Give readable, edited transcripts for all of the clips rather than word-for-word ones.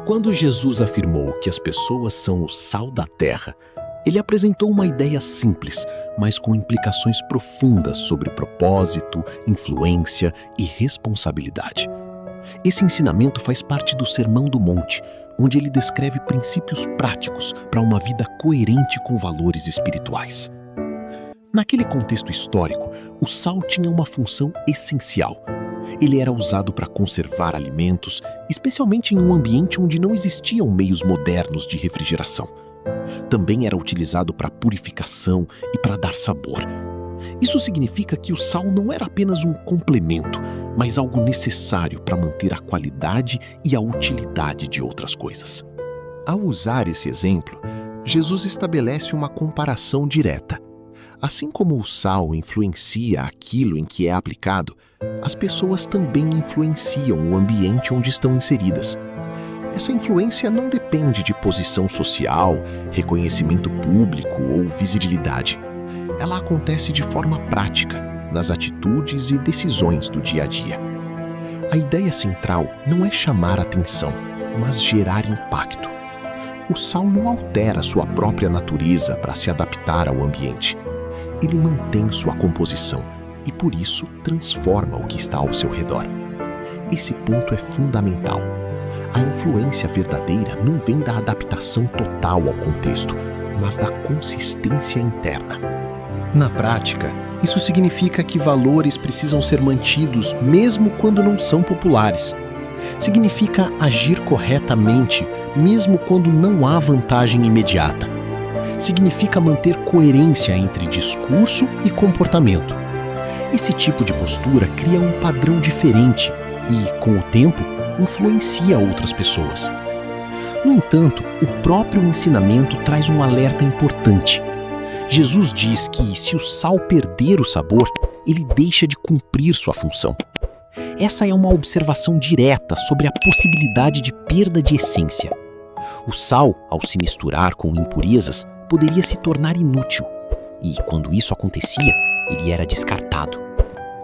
Quando Jesus afirmou que as pessoas são o sal da terra, ele apresentou uma ideia simples, mas com implicações profundas sobre propósito, influência e responsabilidade. Esse ensinamento faz parte do Sermão do Monte, onde ele descreve princípios práticos para uma vida coerente com valores espirituais. Naquele contexto histórico, o sal tinha uma função essencial. Ele era usado para conservar alimentos, especialmente em um ambiente onde não existiam meios modernos de refrigeração. Também era utilizado para purificação e para dar sabor. Isso significa que o sal não era apenas um complemento, mas algo necessário para manter a qualidade e a utilidade de outras coisas. Ao usar esse exemplo, Jesus estabelece uma comparação direta. Assim como o sal influencia aquilo em que é aplicado, as pessoas também influenciam o ambiente onde estão inseridas. Essa influência não depende de posição social, reconhecimento público ou visibilidade. Ela acontece de forma prática, nas atitudes e decisões do dia a dia. A ideia central não é chamar atenção, mas gerar impacto. O sal não altera sua própria natureza para se adaptar ao ambiente. Ele mantém sua composição e, por isso, transforma o que está ao seu redor. Esse ponto é fundamental. A influência verdadeira não vem da adaptação total ao contexto, mas da consistência interna. Na prática, isso significa que valores precisam ser mantidos mesmo quando não são populares. Significa agir corretamente mesmo quando não há vantagem imediata. Significa manter coerência entre discurso e comportamento. Esse tipo de postura cria um padrão diferente e, com o tempo, influencia outras pessoas. No entanto, o próprio ensinamento traz um alerta importante. Jesus diz que, se o sal perder o sabor, ele deixa de cumprir sua função. Essa é uma observação direta sobre a possibilidade de perda de essência. O sal, ao se misturar com impurezas, poderia se tornar inútil, e, quando isso acontecia, ele era descartado.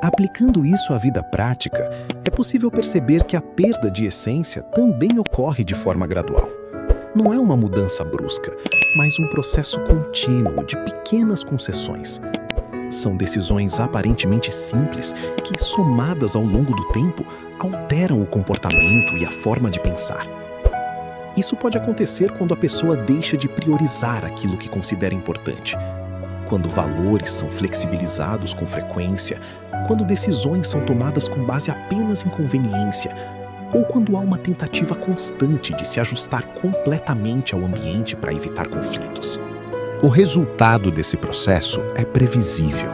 Aplicando isso à vida prática, é possível perceber que a perda de essência também ocorre de forma gradual. Não é uma mudança brusca, mas um processo contínuo de pequenas concessões. São decisões aparentemente simples que, somadas ao longo do tempo, alteram o comportamento e a forma de pensar. Isso pode acontecer quando a pessoa deixa de priorizar aquilo que considera importante, quando valores são flexibilizados com frequência, quando decisões são tomadas com base apenas em conveniência, ou quando há uma tentativa constante de se ajustar completamente ao ambiente para evitar conflitos. O resultado desse processo é previsível.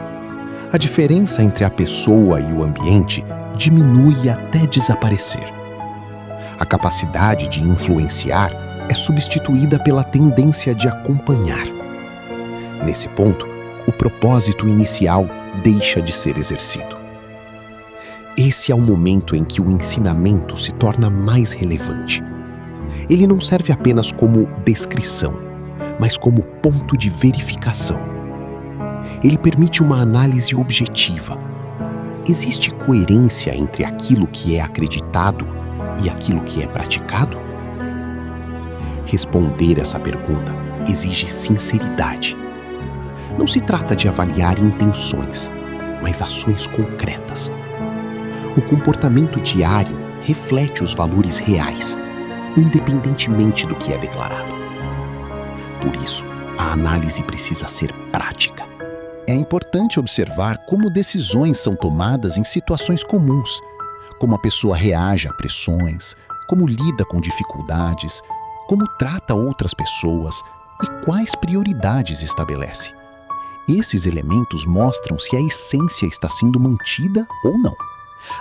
A diferença entre a pessoa e o ambiente diminui até desaparecer. A capacidade de influenciar é substituída pela tendência de acompanhar. Nesse ponto, o propósito inicial deixa de ser exercido. Esse é o momento em que o ensinamento se torna mais relevante. Ele não serve apenas como descrição, mas como ponto de verificação. Ele permite uma análise objetiva. Existe coerência entre aquilo que é acreditado e aquilo que é praticado? Responder essa pergunta exige sinceridade. Não se trata de avaliar intenções, mas ações concretas. O comportamento diário reflete os valores reais, independentemente do que é declarado. Por isso, a análise precisa ser prática. É importante observar como decisões são tomadas em situações comuns, como a pessoa reage a pressões, como lida com dificuldades, como trata outras pessoas e quais prioridades estabelece. Esses elementos mostram se a essência está sendo mantida ou não.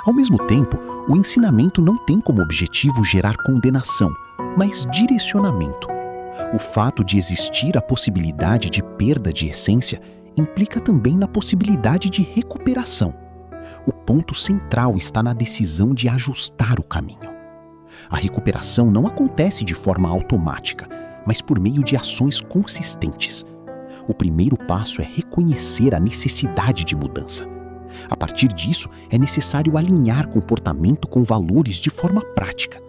Ao mesmo tempo, o ensinamento não tem como objetivo gerar condenação, mas direcionamento. O fato de existir a possibilidade de perda de essência implica também na possibilidade de recuperação. O ponto central está na decisão de ajustar o caminho. A recuperação não acontece de forma automática, mas por meio de ações consistentes. O primeiro passo é reconhecer a necessidade de mudança. A partir disso, é necessário alinhar comportamento com valores de forma prática.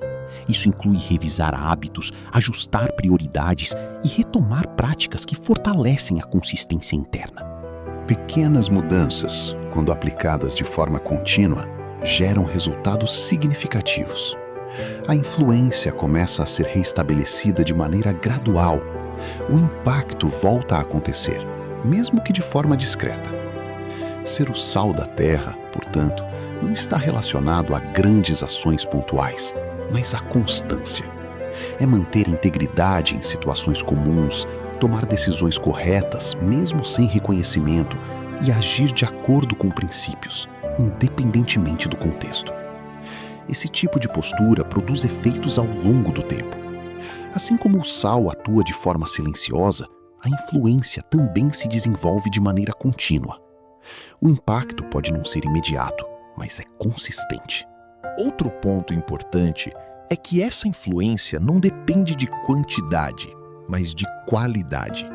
Isso inclui revisar hábitos, ajustar prioridades e retomar práticas que fortalecem a consistência interna. Pequenas mudanças, quando aplicadas de forma contínua, geram resultados significativos. A influência começa a ser reestabelecida de maneira gradual. O impacto volta a acontecer, mesmo que de forma discreta. Ser o sal da terra, portanto, não está relacionado a grandes ações pontuais, mas à constância. É manter integridade em situações comuns, tomar decisões corretas, mesmo sem reconhecimento, e agir de acordo com princípios, independentemente do contexto. Esse tipo de postura produz efeitos ao longo do tempo. Assim como o sal atua de forma silenciosa, a influência também se desenvolve de maneira contínua. O impacto pode não ser imediato, mas é consistente. Outro ponto importante é que essa influência não depende de quantidade, mas de qualidade.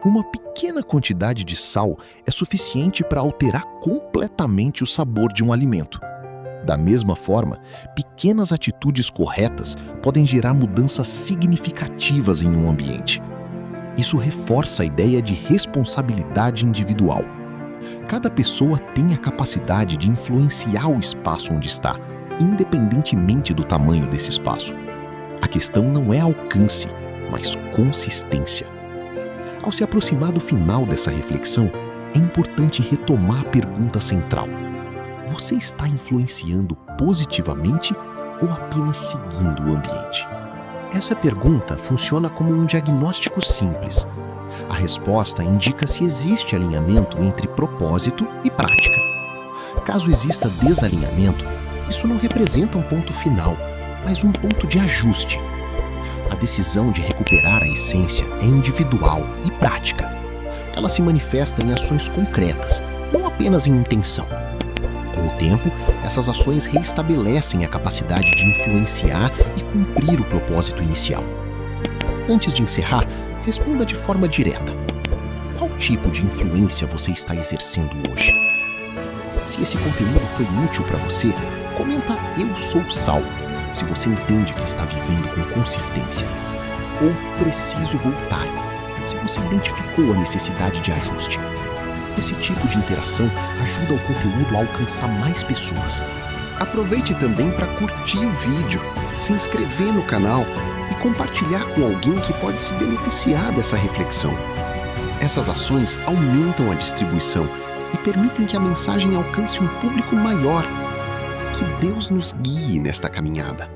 Uma pequena quantidade de sal é suficiente para alterar completamente o sabor de um alimento. Da mesma forma, pequenas atitudes corretas podem gerar mudanças significativas em um ambiente. Isso reforça a ideia de responsabilidade individual. Cada pessoa tem a capacidade de influenciar o espaço onde está, independentemente do tamanho desse espaço. A questão não é alcance, mas consistência. Ao se aproximar do final dessa reflexão, é importante retomar a pergunta central: você está influenciando positivamente ou apenas seguindo o ambiente? Essa pergunta funciona como um diagnóstico simples. A resposta indica se existe alinhamento entre propósito e prática. Caso exista desalinhamento, isso não representa um ponto final, mas um ponto de ajuste. A decisão de recuperar a essência é individual e prática. Ela se manifesta em ações concretas, não apenas em intenção. Com o tempo, essas ações reestabelecem a capacidade de influenciar e cumprir o propósito inicial. Antes de encerrar, responda de forma direta: qual tipo de influência você está exercendo hoje? Se esse conteúdo foi útil para você, comenta "Eu sou sal", se você entende que está vivendo com consistência. Ou "Preciso voltar", se você identificou a necessidade de ajuste. Esse tipo de interação ajuda o conteúdo a alcançar mais pessoas. Aproveite também para curtir o vídeo, se inscrever no canal e compartilhar com alguém que pode se beneficiar dessa reflexão. Essas ações aumentam a distribuição e permitem que a mensagem alcance um público maior. Que Deus nos guie nesta caminhada.